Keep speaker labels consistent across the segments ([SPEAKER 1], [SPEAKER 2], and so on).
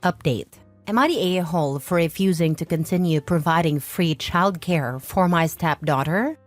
[SPEAKER 1] Update. Am I the a-hole for refusing to continue providing free childcare for my stepdaughter?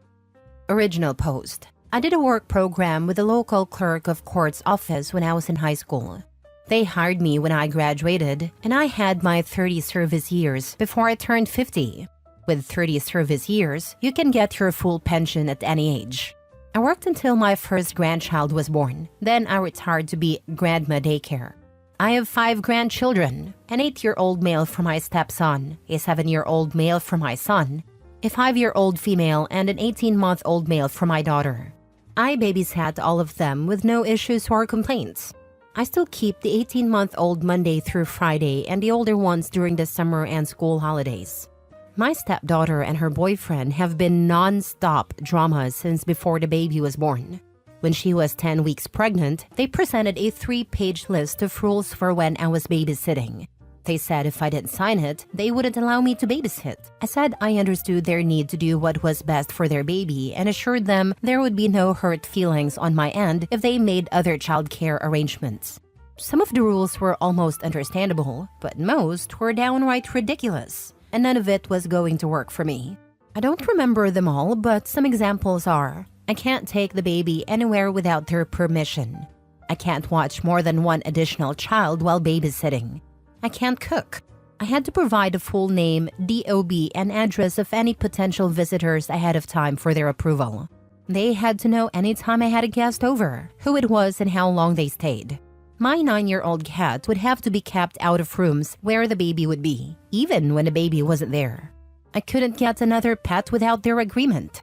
[SPEAKER 1] Original post. I did a work program with the local clerk of court's office when I was in high school. They hired me when I graduated, and I had my 30 service years before I turned 50. With 30 service years, you can get your full pension at any age. I worked until my first grandchild was born. Then I retired to be grandma daycare. I have 5 grandchildren, an 8-year-old male for my stepson, a 7-year-old male for my son, a 5-year-old female, and an 18-month-old male for my daughter. I babysat all of them with no issues or complaints. I still keep the 18-month-old Monday through Friday and the older ones during the summer and school holidays. My stepdaughter and her boyfriend have been non-stop dramas since before the baby was born. When she was 10 weeks pregnant, they presented a 3-page list of rules for when I was babysitting. They said if I didn't sign it, they wouldn't allow me to babysit. I said I understood their need to do what was best for their baby and assured them there would be no hurt feelings on my end if they made other childcare arrangements. Some of the rules were almost understandable, but most were downright ridiculous, and none of it was going to work for me. I don't remember them all, but some examples are: I can't take the baby anywhere without their permission. I can't watch more than one additional child while babysitting. I can't cook. I had to provide a full name, DOB, and address of any potential visitors ahead of time for their approval. They had to know anytime I had a guest over, who it was and how long they stayed. My 9-year-old cat would have to be kept out of rooms where the baby would be, even when the baby wasn't there. I couldn't get another pet without their agreement.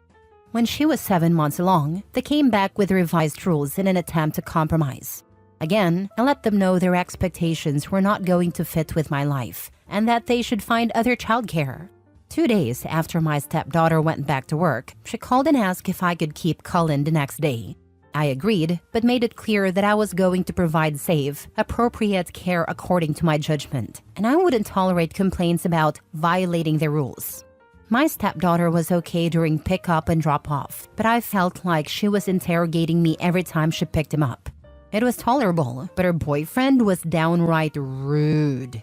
[SPEAKER 1] When she was 7 months along, they came back with revised rules in an attempt to compromise. Again, I let them know their expectations were not going to fit with my life, and that they should find other childcare. 2 days after my stepdaughter went back to work, she called and asked if I could keep Cullen the next day. I agreed, but made it clear that I was going to provide safe, appropriate care according to my judgment, and I wouldn't tolerate complaints about violating the rules. My stepdaughter was okay during pickup and drop-off, but I felt like she was interrogating me every time she picked him up. It was tolerable, but her boyfriend was downright rude.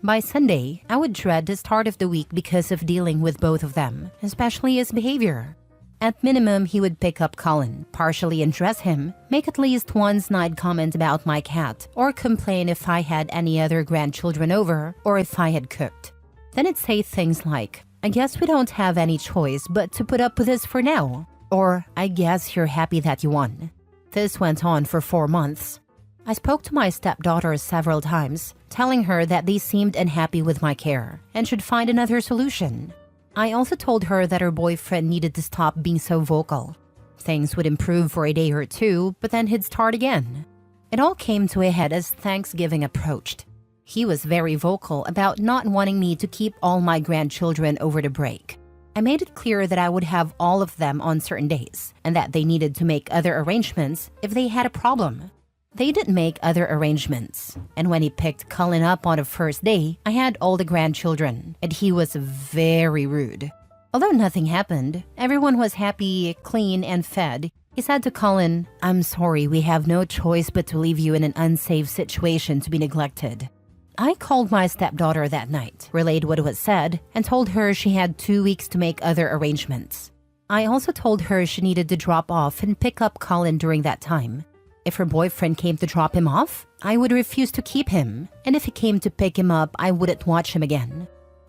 [SPEAKER 1] By Sunday, I would dread the start of the week because of dealing with both of them, especially his behavior. At minimum, he would pick up Cullen, partially undress him, make at least one snide comment about my cat, or complain if I had any other grandchildren over, or if I had cooked. Then he'd say things like, "I guess we don't have any choice but to put up with this for now," or "I guess you're happy that you won." This went on for 4 months. I spoke to my stepdaughter several times, telling her that they seemed unhappy with my care and should find another solution. I also told her that her boyfriend needed to stop being so vocal. Things would improve for a day or two, but then he'd start again. It all came to a head as Thanksgiving approached. He was very vocal about not wanting me to keep all my grandchildren over the break. I made it clear that I would have all of them on certain days, and that they needed to make other arrangements if they had a problem. They didn't make other arrangements, and when he picked Cullen up on the first day, I had all the grandchildren, and he was very rude. Although nothing happened, everyone was happy, clean, and fed. He said to Cullen, "I'm sorry, we have no choice but to leave you in an unsafe situation to be neglected." I called my stepdaughter that night, relayed what was said, and told her she had 2 weeks to make other arrangements. I also told her she needed to drop off and pick up Cullen during that time. If her boyfriend came to drop him off, I would refuse to keep him, and if he came to pick him up, I wouldn't watch him again.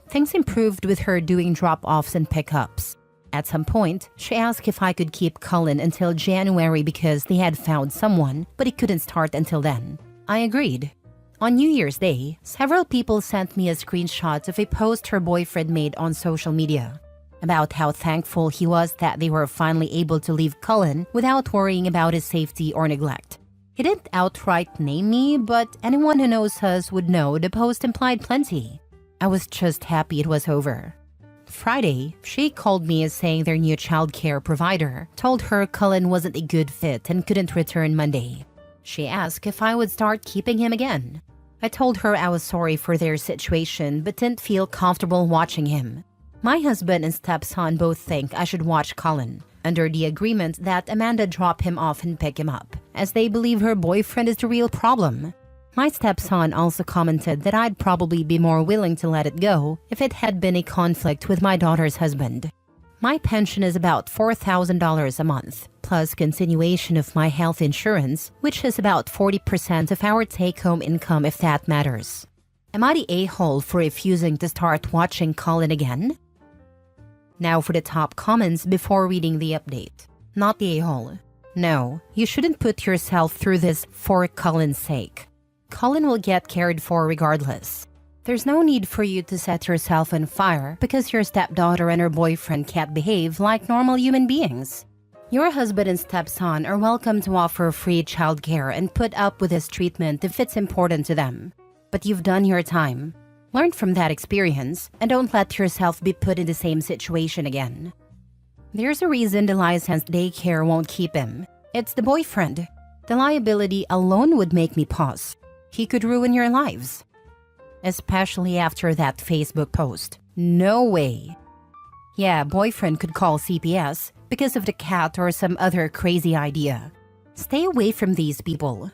[SPEAKER 1] Things improved with her doing drop-offs and pickups. At some point, she asked if I could keep Cullen until January because they had found someone, but he couldn't start until then. I agreed. On New Year's Day, several people sent me a screenshot of a post her boyfriend made on social media about how thankful he was that they were finally able to leave Cullen without worrying about his safety or neglect. He didn't outright name me, but anyone who knows us would know the post implied plenty. I was just happy it was over. Friday, she called me saying their new childcare provider told her Cullen wasn't a good fit and couldn't return Monday. She asked if I would start keeping him again. I told her I was sorry for their situation but didn't feel comfortable watching him. My husband and stepson both think I should watch Cullen, under the agreement that Amanda drop him off and pick him up, as they believe her boyfriend is the real problem. My stepson also commented that I'd probably be more willing to let it go if it had been a conflict with my daughter's husband. My pension is about $4,000 a month, plus continuation of my health insurance, which is about 40% of our take-home income if that matters. Am I the a-hole for refusing to start watching Colin again? Now for the top comments before reading the update. Not the a-hole. No, you shouldn't put yourself through this for Colin's sake. Colin will get cared for regardless. There's no need for you to set yourself on fire because your stepdaughter and her boyfriend can't behave like normal human beings. Your husband and stepson are welcome to offer free childcare and put up with this treatment if it's important to them. But you've done your time. Learn from that experience and don't let yourself be put in the same situation again. There's a reason the licensed daycare won't keep him. It's the boyfriend. The liability alone would make me pause. He could ruin your lives. Especially after that Facebook post. No way. Yeah, boyfriend could call CPS because of the cat or some other crazy idea. Stay away from these people.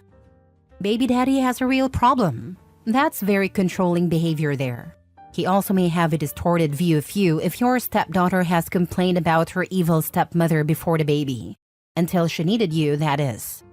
[SPEAKER 1] Baby daddy has a real problem. That's very controlling behavior there. He also may have a distorted view of you if your stepdaughter has complained about her evil stepmother before the baby. Until she needed you, that is.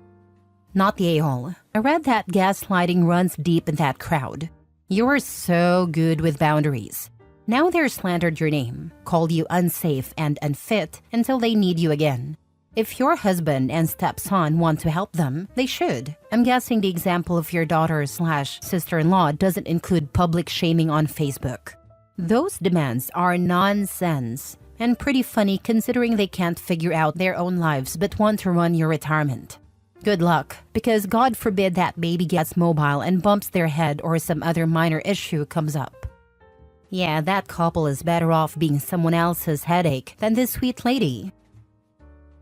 [SPEAKER 1] Not the a-hole. I read that gaslighting runs deep in that crowd. You're so good with boundaries. Now they're slandered your name, called you unsafe and unfit until they need you again. If your husband and stepson want to help them, they should. I'm guessing the example of your daughter/sister-in-law doesn't include public shaming on Facebook. Those demands are nonsense and pretty funny considering they can't figure out their own lives but want to run your retirement. Good luck, because God forbid that baby gets mobile and bumps their head or some other minor issue comes up. Yeah, that couple is better off being someone else's headache than this sweet lady.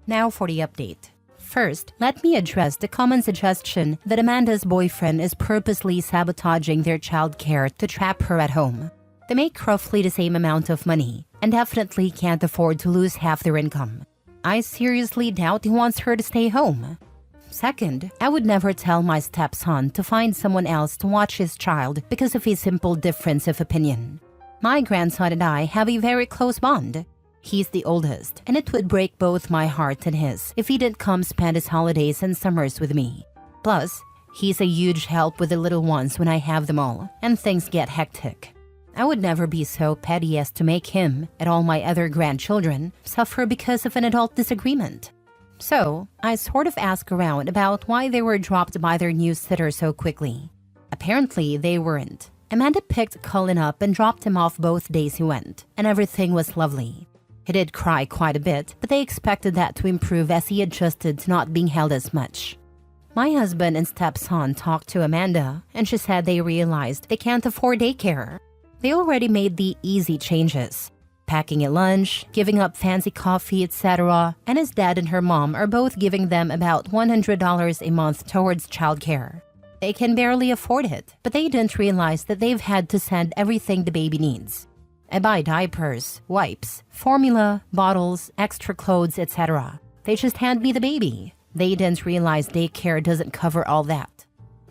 [SPEAKER 1] Now for the update. First, let me address the common suggestion that Amanda's boyfriend is purposely sabotaging their childcare to trap her at home. They make roughly the same amount of money and definitely can't afford to lose half their income. I seriously doubt he wants her to stay home. Second, I would never tell my stepson to find someone else to watch his child because of a simple difference of opinion. My grandson and I have a very close bond. He's the oldest, and it would break both my heart and his if he didn't come spend his holidays and summers with me. Plus, he's a huge help with the little ones when I have them all, and things get hectic. I would never be so petty as to make him, and all my other grandchildren, suffer because of an adult disagreement. So, I sort of asked around about why they were dropped by their new sitter so quickly. Apparently, they weren't. Amanda picked Colin up and dropped him off both days he went, and everything was lovely. He did cry quite a bit, but they expected that to improve as he adjusted to not being held as much. My husband and stepson talked to Amanda, and she said they realized they can't afford daycare. They already made the easy changes. Packing a lunch, giving up fancy coffee, etc. And his dad and her mom are both giving them about $100 a month towards childcare. They can barely afford it, but they didn't realize that they've had to send everything the baby needs. I buy diapers, wipes, formula, bottles, extra clothes, etc. They just hand me the baby. They didn't realize daycare doesn't cover all that.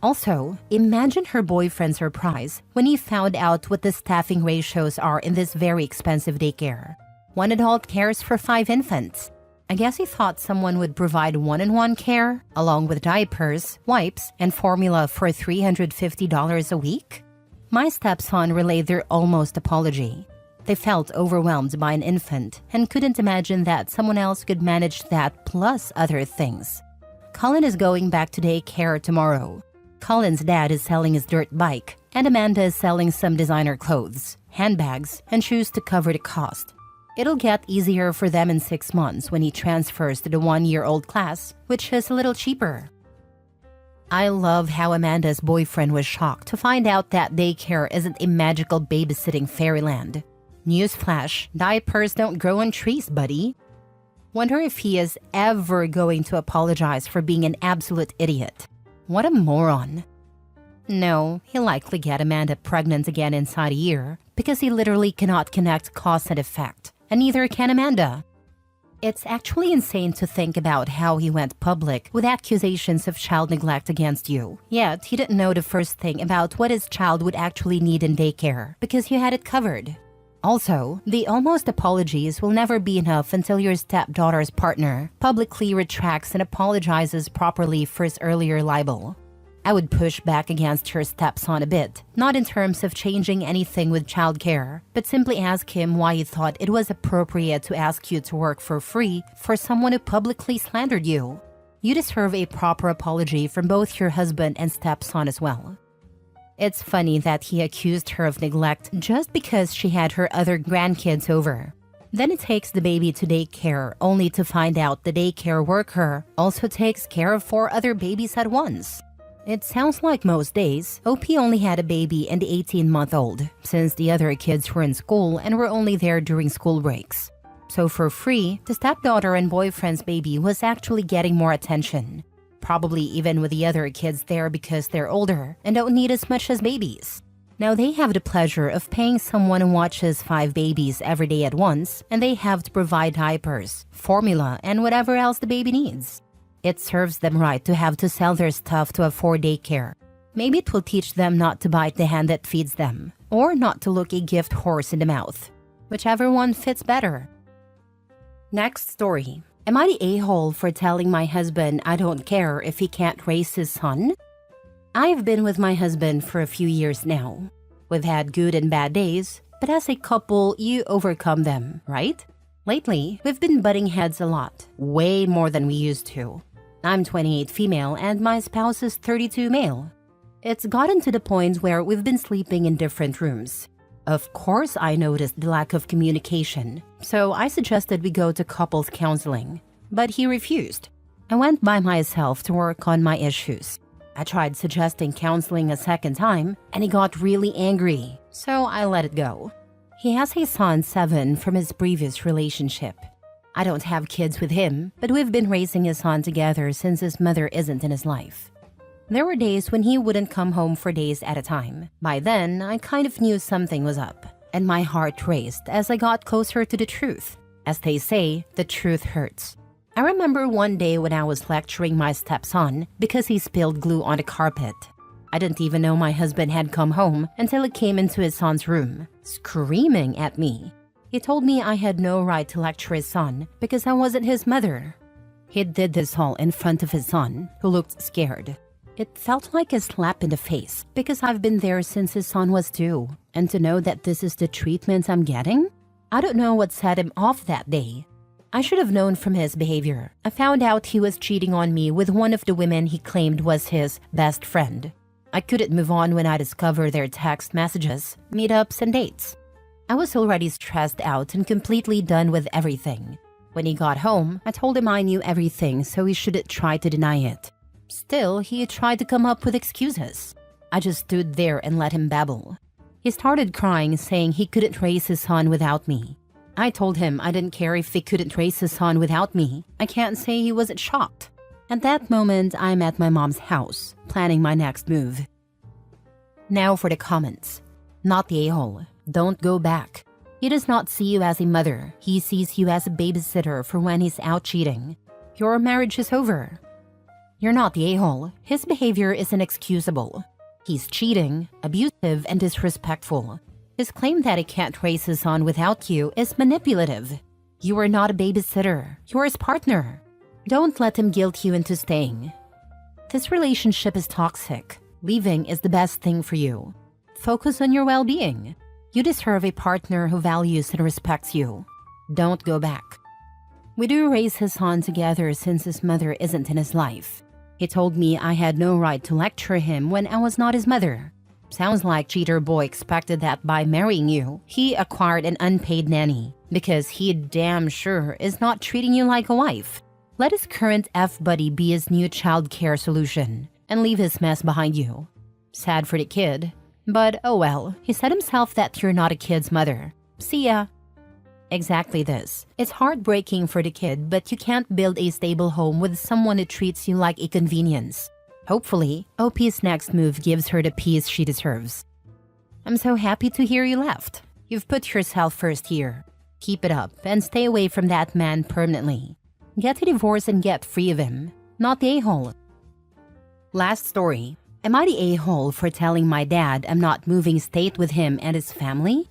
[SPEAKER 1] Also, imagine her boyfriend's surprise when he found out what the staffing ratios are in this very expensive daycare. 1 adult cares for 5 infants. I guess he thought someone would provide one-on-one care, along with diapers, wipes, and formula for $350 a week? My stepson relayed their almost apology. They felt overwhelmed by an infant and couldn't imagine that someone else could manage that plus other things. Colin is going back to daycare tomorrow. Colin's dad is selling his dirt bike, and Amanda is selling some designer clothes, handbags, and shoes to cover the cost. It'll get easier for them in 6 months when he transfers to the 1-year-old class, which is a little cheaper. I love how Amanda's boyfriend was shocked to find out that daycare isn't a magical babysitting fairyland. Newsflash, diapers don't grow on trees, buddy. Wonder if he is ever going to apologize for being an absolute idiot. What a moron. No, he'll likely get Amanda pregnant again inside a year because he literally cannot connect cause and effect, and neither can Amanda. It's actually insane to think about how he went public with accusations of child neglect against you. Yet, he didn't know the first thing about what his child would actually need in daycare because you had it covered. Also, the almost apologies will never be enough until your stepdaughter's partner publicly retracts and apologizes properly for his earlier libel. I would push back against your stepson a bit, not in terms of changing anything with childcare, but simply ask him why he thought it was appropriate to ask you to work for free for someone who publicly slandered you. You deserve a proper apology from both your husband and stepson as well. It's funny that he accused her of neglect just because she had her other grandkids over. Then he takes the baby to daycare only to find out the daycare worker also takes care of 4 other babies at once. It sounds like most days, OP only had a baby and the 18-month-old, since the other kids were in school and were only there during school breaks. So for free, the stepdaughter and boyfriend's baby was actually getting more attention. Probably even with the other kids there because they're older and don't need as much as babies. Now they have the pleasure of paying someone who watches 5 babies every day at once, and they have to provide diapers, formula, and whatever else the baby needs. It serves them right to have to sell their stuff to afford daycare. Maybe it will teach them not to bite the hand that feeds them, or not to look a gift horse in the mouth. Whichever one fits better. Next story. Am I the a-hole for telling my husband I don't care if he can't raise his son? I've been with my husband for a few years now. We've had good and bad days, but as a couple, you overcome them, right? Lately, we've been butting heads a lot, way more than we used to. I'm 28 female and my spouse is 32 male. It's gotten to the point where we've been sleeping in different rooms. Of course, I noticed the lack of communication, so I suggested we go to couples counseling, but he refused. I went by myself to work on my issues. I tried suggesting counseling a second time, and he got really angry, so I let it go. He has a son 7 from his previous relationship. I don't have kids with him, but we've been raising his son together since his mother isn't in his life. There were days when he wouldn't come home for days at a time. By then, I kind of knew something was up, and my heart raced as I got closer to the truth. As they say, the truth hurts. I remember one day when I was lecturing my stepson because he spilled glue on the carpet. I didn't even know my husband had come home until he came into his son's room, screaming at me. He told me I had no right to lecture his son because I wasn't his mother. He did this all in front of his son, who looked scared. It felt like a slap in the face because I've been there since his son was 2, and to know that this is the treatment I'm getting? I don't know what set him off that day. I should have known from his behavior. I found out he was cheating on me with one of the women he claimed was his best friend. I couldn't move on when I discovered their text messages, meetups, and dates. I was already stressed out and completely done with everything. When he got home, I told him I knew everything, so he shouldn't try to deny it. Still, he tried to come up with excuses. I just stood there and let him babble. He started crying, saying he couldn't raise his son without me. I told him I didn't care if he couldn't raise his son without me. I can't say he wasn't shocked. At that moment, I'm at my mom's house, planning my next move. Now for the comments. Not the a-hole. Don't go back. He does not see you as a mother. He sees you as a babysitter for when he's out cheating. Your marriage is over. You're not the a-hole. His behavior is inexcusable. He's cheating, abusive, and disrespectful. His claim that he can't raise his son without you is manipulative. You are not a babysitter. You're his partner. Don't let him guilt you into staying. This relationship is toxic. Leaving is the best thing for you. Focus on your well-being. You deserve a partner who values and respects you. Don't go back. We do raise his son together since his mother isn't in his life. He told me I had no right to lecture him when I was not his mother. Sounds like cheater boy expected that by marrying you, he acquired an unpaid nanny, because he damn sure is not treating you like a wife. Let his current F-buddy be his new child care solution, and leave his mess behind you. Sad for the kid, but oh well, he said himself that you're not a kid's mother. See ya. Exactly this. It's heartbreaking for the kid, but you can't build a stable home with someone who treats you like a convenience. Hopefully, OP's next move gives her the peace she deserves. I'm so happy to hear you left. You've put yourself first here. Keep it up and stay away from that man permanently. Get a divorce and get free of him, not the a-hole. Last story. Am I the a-hole for telling my dad I'm not moving state with him and his family?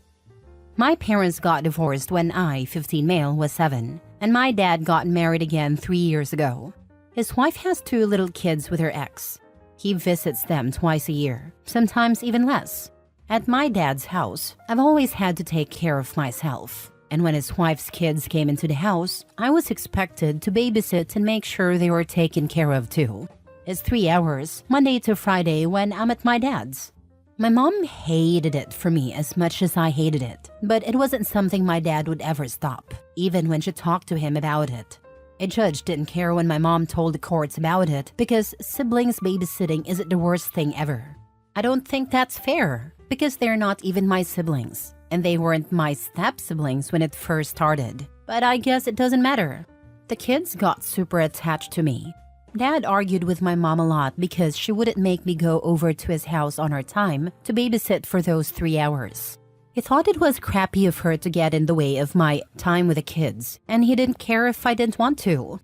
[SPEAKER 1] My parents got divorced when I, 15 male, was 7, and my dad got married again 3 years ago. His wife has 2 little kids with her ex. He visits them twice a year, sometimes even less. At my dad's house, I've always had to take care of myself. And when his wife's kids came into the house, I was expected to babysit and make sure they were taken care of too. It's 3 hours, Monday to Friday, when I'm at my dad's. My mom hated it for me as much as I hated it, but it wasn't something my dad would ever stop, even when she talked to him about it. A judge didn't care when my mom told the courts about it because siblings babysitting isn't the worst thing ever. I don't think that's fair because they're not even my siblings, and they weren't my step-siblings when it first started. But I guess it doesn't matter. The kids got super attached to me. Dad argued with my mom a lot because she wouldn't make me go over to his house on her time to babysit for those 3 hours. He thought it was crappy of her to get in the way of my time with the kids, and he didn't care if I didn't want to.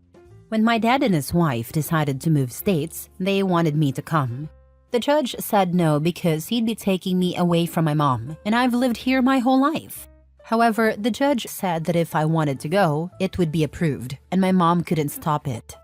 [SPEAKER 1] When my dad and his wife decided to move states, they wanted me to come. The judge said no because he'd be taking me away from my mom, and I've lived here my whole life. However, the judge said that if I wanted to go, it would be approved, and my mom couldn't stop it.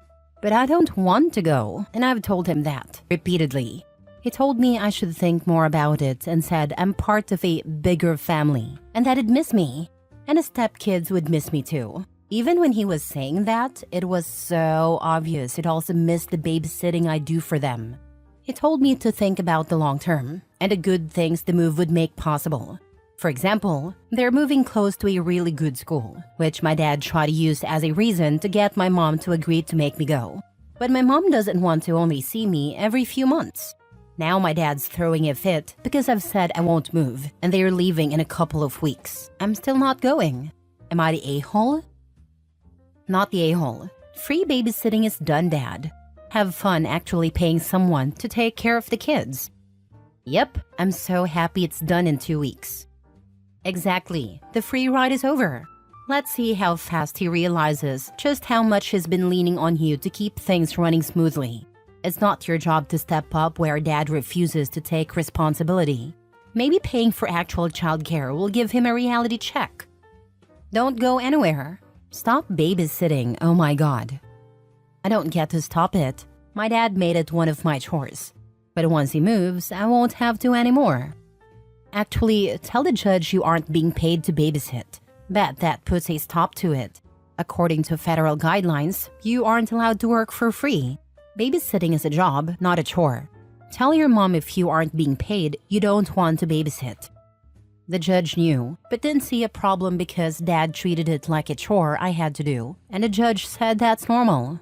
[SPEAKER 1] But I don't want to go, and I've told him that repeatedly. He told me I should think more about it and said I'm part of a bigger family and that he'd miss me. And his stepkids would miss me too. Even when he was saying that, it was so obvious he'd also miss the babysitting I do for them. He told me to think about the long term and the good things the move would make possible. For example, they're moving close to a really good school, which my dad tried to use as a reason to get my mom to agree to make me go. But my mom doesn't want to only see me every few months. Now my dad's throwing a fit because I've said I won't move and they're leaving in a couple of weeks. I'm still not going. Am I the a-hole? Not the a-hole. Free babysitting is done, Dad. Have fun actually paying someone to take care of the kids. Yep, I'm so happy it's done in 2 weeks. Exactly, the free ride is over. Let's see how fast he realizes just how much he's been leaning on you to keep things running smoothly. It's not your job to step up where Dad refuses to take responsibility. Maybe paying for actual childcare will give him a reality check. Don't go anywhere. Stop babysitting, oh my God. I don't get to stop it. My dad made it one of my chores. But once he moves, I won't have to anymore. Actually, tell the judge you aren't being paid to babysit. Bet that puts a stop to it. According to federal guidelines, you aren't allowed to work for free. Babysitting is a job, not a chore. Tell your mom if you aren't being paid, you don't want to babysit. The judge knew, but didn't see a problem because Dad treated it like a chore I had to do, and the judge said that's normal.